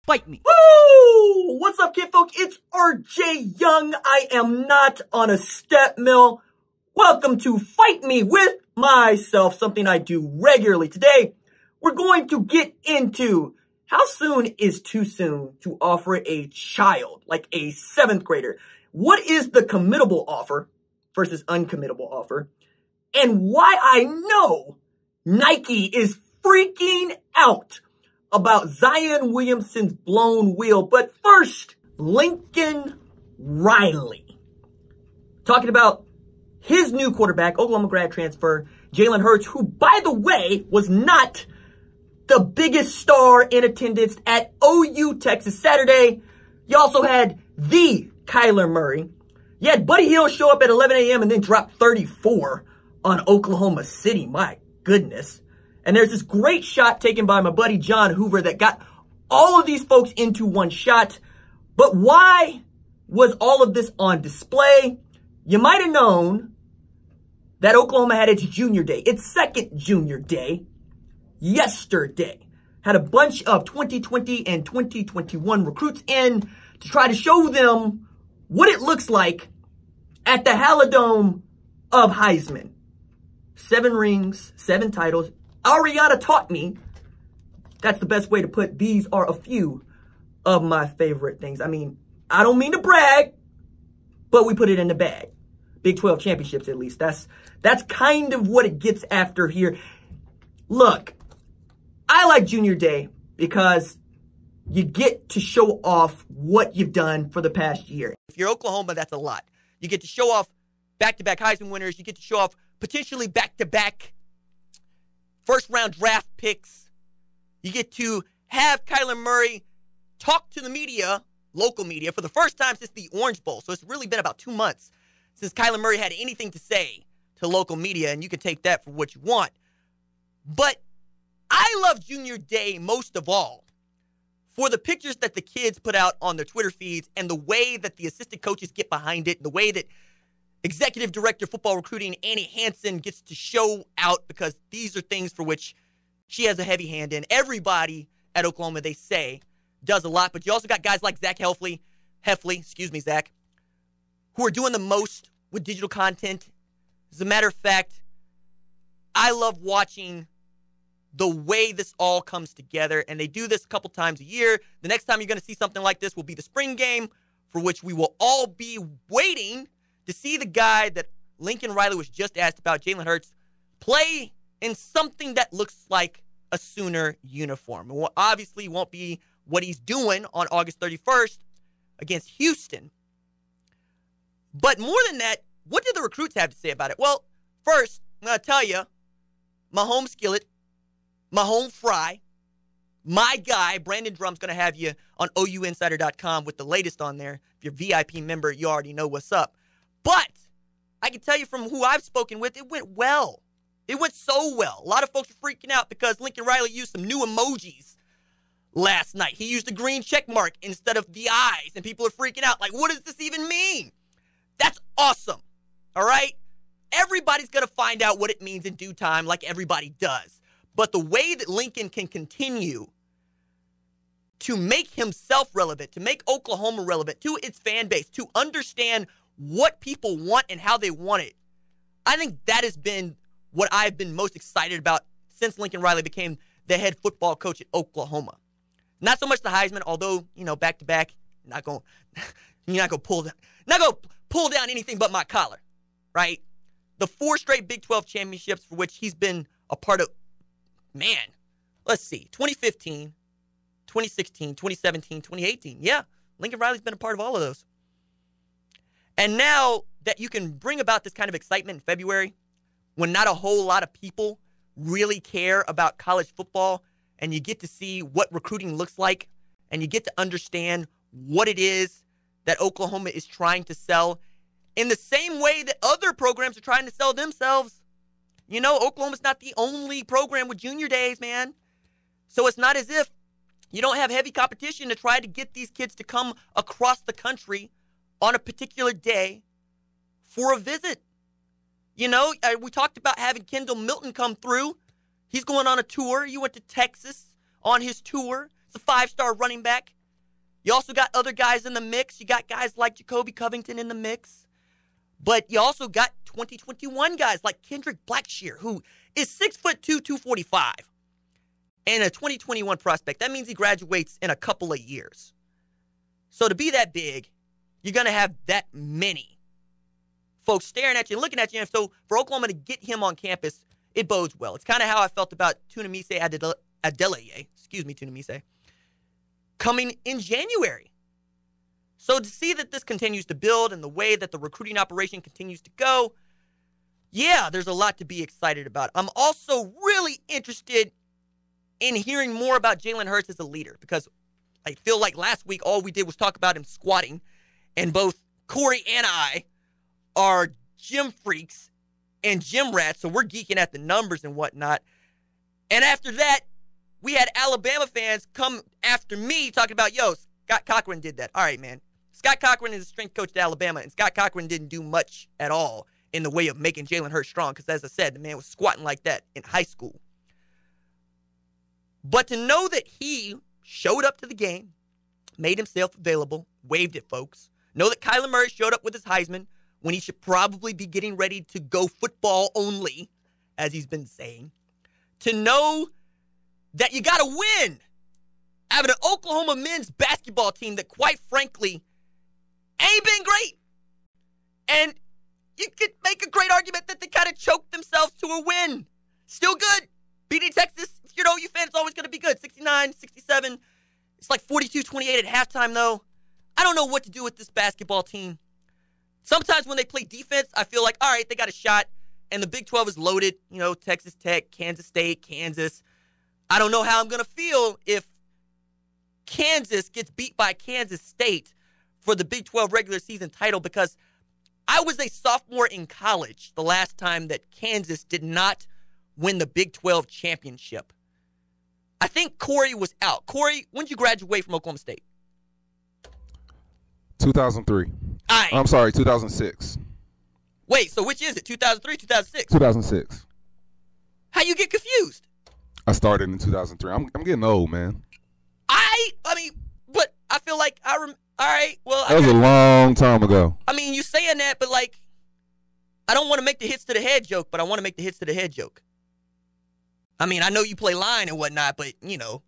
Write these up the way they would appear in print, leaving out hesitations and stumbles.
Fight me. Woo! What's up, kid folk? It's RJ Young. I am not on a step mill. Welcome to Fight Me with myself, something I do regularly. Today, we're going to get into how soon is too soon to offer a child, like a 7th grader. What is the committable offer versus uncommittable offer? And why I know Nike is freaking out about Zion Williamson's blown wheel. But first, Lincoln Riley. Talking about his new quarterback, Oklahoma grad transfer, Jalen Hurts, who, by the way, was not the biggest star in attendance at OU Texas Saturday. You also had the Kyler Murray. You had Buddy Hield show up at 11 a.m. and then drop 34 on Oklahoma City. My goodness. And there's this great shot taken by my buddy John Hoover that got all of these folks into one shot. But why was all of this on display? You might have known that Oklahoma had its junior day, its second junior day, yesterday. Had a bunch of 2020 and 2021 recruits in to try to show them what it looks like at the Halladome of Heisman. 7 rings, 7 titles. Ariana taught me that's the best way to put these are a few of my favorite things. I mean, I don't mean to brag, but we put it in the bag. Big 12 championships, at least. That's kind of what it gets after here. Look, I like Junior Day because you get to show off what you've done for the past year. If you're Oklahoma, that's a lot. You get to show off back-to-back Heisman winners. You get to show off potentially back-to-back first-round draft picks. You get to have Kyler Murray talk to the media, local media, for the first time since the Orange Bowl. So it's really been about 2 months since Kyler Murray had anything to say to local media, and you can take that for what you want. But I love Junior Day most of all for the pictures that the kids put out on their Twitter feeds and the way that the assistant coaches get behind it, the way that Executive Director of Football Recruiting Annie Hansen gets to show out, because these are things for which she has a heavy hand in. Everybody at Oklahoma, they say, does a lot, but you also got guys like Zach Heffley, Zach, who are doing the most with digital content. As a matter of fact, I love watching the way this all comes together, and they do this a couple times a year. The next time you're going to see something like this will be the spring game, for which we will all be waiting to see the guy that Lincoln Riley was just asked about, Jalen Hurts, play in something that looks like a Sooner uniform. It obviously won't be what he's doing on August 31st against Houston. But more than that, what did the recruits have to say about it? Well, first, I'm going to tell you, my home skillet, my home fry, my guy, Brandon Drum's going to have you on OUinsider.com with the latest on there. If you're a VIP member, you already know what's up. But I can tell you from who I've spoken with, it went well. It went so well. A lot of folks were freaking out because Lincoln Riley used some new emojis last night. He used a green check mark instead of the eyes, and people are freaking out. Like, what does this even mean? That's awesome, all right? Everybody's going to find out what it means in due time, like everybody does. But the way that Lincoln can continue to make himself relevant, to make Oklahoma relevant to its fan base, to understand what people want and how they want it, I think that has been what I've been most excited about since Lincoln Riley became the head football coach at Oklahoma. Not so much the Heisman, although, you know, back-to-back, you're not going to pull down anything but my collar, right? The 4 straight Big 12 championships for which he's been a part of, man, let's see, 2015, 2016, 2017, 2018. Yeah, Lincoln Riley's been a part of all of those. And now that you can bring about this kind of excitement in February, when not a whole lot of people really care about college football, and you get to see what recruiting looks like, and you get to understand what it is that Oklahoma is trying to sell in the same way that other programs are trying to sell themselves. You know, Oklahoma's not the only program with junior days, man. So it's not as if you don't have heavy competition to try to get these kids to come across the country on a particular day for a visit. You know, we talked about having Kendall Milton come through. He's going on a tour. You went to Texas on his tour. It's a 5-star running back. You also got other guys in the mix. You got guys like Jacoby Covington in the mix. But you also got 2021 guys like Kendrick Blackshear, who is 6'2", 245, and a 2021 prospect. That means he graduates in a couple of years. So to be that big, you're going to have that many folks staring at you and looking at you. And so for Oklahoma to get him on campus, it bodes well. It's kind of how I felt about Tunamise Adeleye, Tunamise, coming in January. So to see that this continues to build and the way that the recruiting operation continues to go, yeah, there's a lot to be excited about. I'm also really interested in hearing more about Jalen Hurts as a leader, because I feel like last week all we did was talk about him squatting, and both Corey and I are gym freaks and gym rats, so we're geeking at the numbers and whatnot. And after that, we had Alabama fans come after me talking about, yo, Scott Cochran did that. All right, man. Scott Cochran is a strength coach at Alabama, and Scott Cochran didn't do much at all in the way of making Jalen Hurts strong, because as I said, the man was squatting like that in high school. But to know that he showed up to the game, made himself available, waved at folks, know that Kyler Murray showed up with his Heisman when he should probably be getting ready to go football only, as he's been saying, to know that you got to win out of an Oklahoma men's basketball team that, quite frankly, ain't been great. And you could make a great argument that they kind of choked themselves to a win. Still good. Beating Texas, if you're an OU fan, it's always going to be good. 69, 67. It's like 42-28 at halftime, though. I don't know what to do with this basketball team. Sometimes when they play defense, I feel like, all right, they got a shot, and the Big 12 is loaded. You know, Texas Tech, Kansas State, Kansas. I don't know how I'm going to feel if Kansas gets beat by Kansas State for the Big 12 regular season title, because I was a sophomore in college the last time that Kansas did not win the Big 12 championship. I think Corey was out. Corey, when did you graduate from Oklahoma State? 2003. I'm sorry, 2006. Wait, so which is it, 2003, 2006? 2006. How you get confused? I started in 2003. I'm getting old, man. I mean, but I feel like all right, well. That was a long time ago. I mean, you saying that, but like, I don't want to make the hits to the head joke, but I want to make the hits to the head joke. I mean, I know you play line and whatnot, but, you know.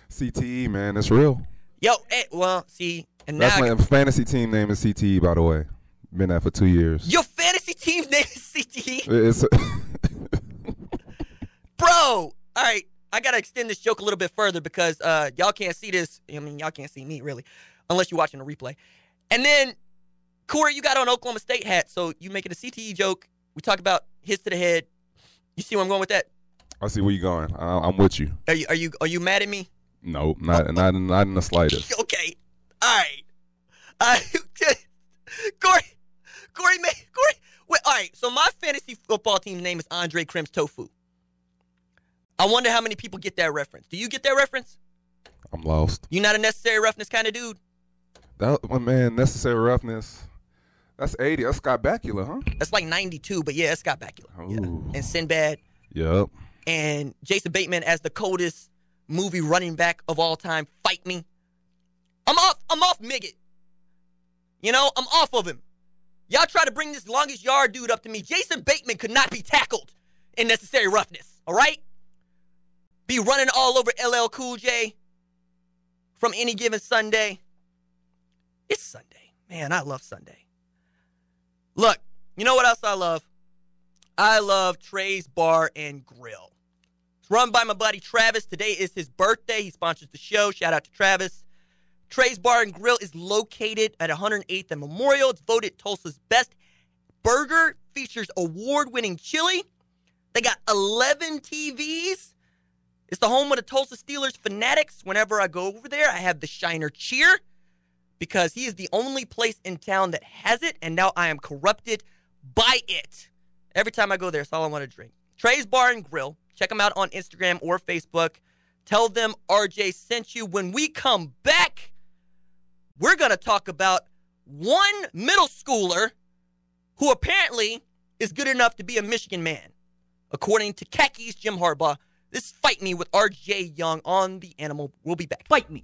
CTE, man, that's real. Yo, well, see, and that's now. My fantasy team name is CTE, by the way. Been there for 2 years. Your fantasy team's name is CTE? It's Bro, all right, I got to extend this joke a little bit further, because y'all can't see this. I mean, y'all can't see me, really, unless you're watching the replay. And then, Corey, you got on Oklahoma State hat, so you making a CTE joke. We talk about hits to the head. You see where I'm going with that? I see where you're going. I'm with you. Are you mad at me? No, not in the slightest. Okay, all right. Corey. Wait, all right. So my fantasy football team name is Andre Krim's Tofu. I wonder how many people get that reference. Do you get that reference? I'm lost. You not a necessary roughness kind of dude? Man, necessary roughness. That's 80. That's Scott Bakula, huh? That's like 92, but yeah, it's Scott Bakula. Yeah. And Sinbad. Yep. And Jason Bateman as the coldest movie running back of all time. Fight me. I'm off Miggett. You know, I'm off of him. Y'all try to bring this longest yard dude up to me. Jason Bateman could not be tackled in necessary roughness, all right? Be running all over LL Cool J from Any Given Sunday. It's Sunday. Man, I love Sunday. Look, you know what else I love? I love Trey's Bar and Grill. It's run by my buddy Travis. Today is his birthday. He sponsors the show. Shout out to Travis. Trey's Bar and Grill is located at 108th and Memorial. It's voted Tulsa's best burger. Features award-winning chili. They got 11 TVs. It's the home of the Tulsa Steelers Fanatics. Whenever I go over there, I have the Shiner cheer, because he is the only place in town that has it, and now I am corrupted by it. Every time I go there, it's all I want to drink. Trey's Bar and Grill. Check them out on Instagram or Facebook. Tell them RJ sent you. When we come back, we're going to talk about one middle schooler who apparently is good enough to be a Michigan man, according to Khakis Jim Harbaugh. This is Fight Me with RJ Young on The Animal. We'll be back. Fight Me.